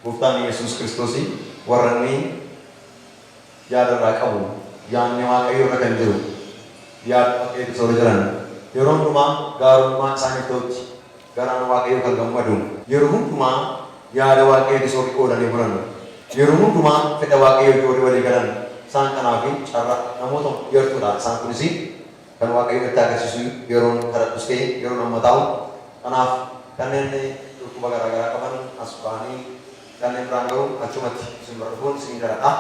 Gooftaan Yesuus Kiristoos warranni yaada qabu yaanni waaqayyo irra kan jiru yaada waaqayyo soo jiran yeroo hundumaa gaarummaa isaanii ta'utti garaan waaqayyo kan gammadu yeroo hundumaa yaada waaqayyo soo qoodanii bulan yeroo hundumaa fedha waaqayyo ijoollee walii galan isaan kanaaf carra namoota yertuudha isaan kunis kan waaqayyo itti agarsiisu yeroo kadhadhus ta'e yeroo nama ta'u kanaaf kanneen dhukkuba garaagaraa qaban as ba'anii kanneen biraan garuu achumatti isin barbaadun isin galadha.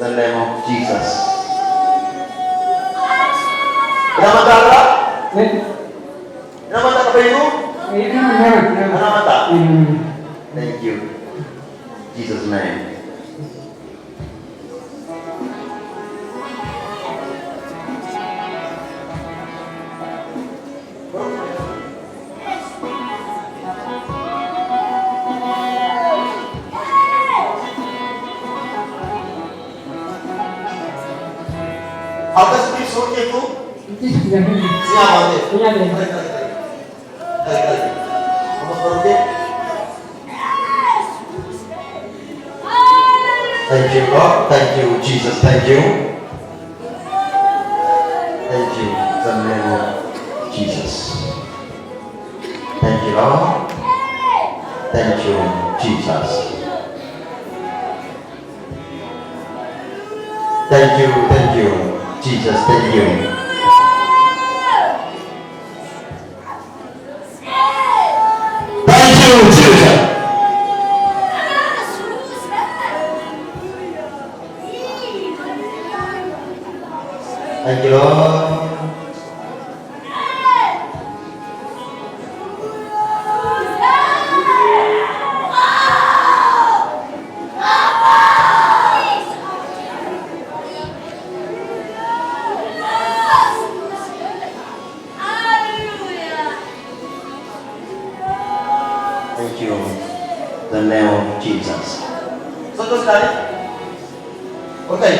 The name of Jesus. Thank you. Jesus' name. Atas pisaunya itu siapa deh? Punya deh. Kamu pergi? Thank you God, thank you Jesus, thank you. Thank you, the name of Jesus. Thank you Lord. Thank you Jesus. Thank you Jesus, thank you. Thank you, Jesus. Thank you, Lord. Thank you, the name of Jesus. Satu sekali. Okay.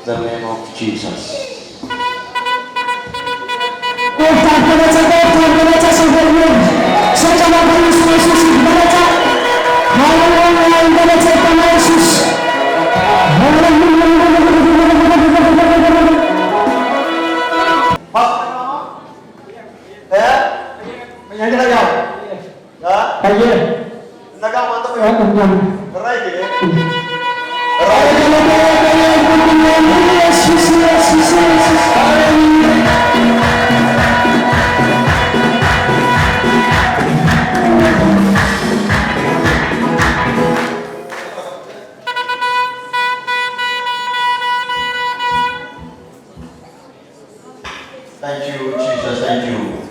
The name of Jesus. you.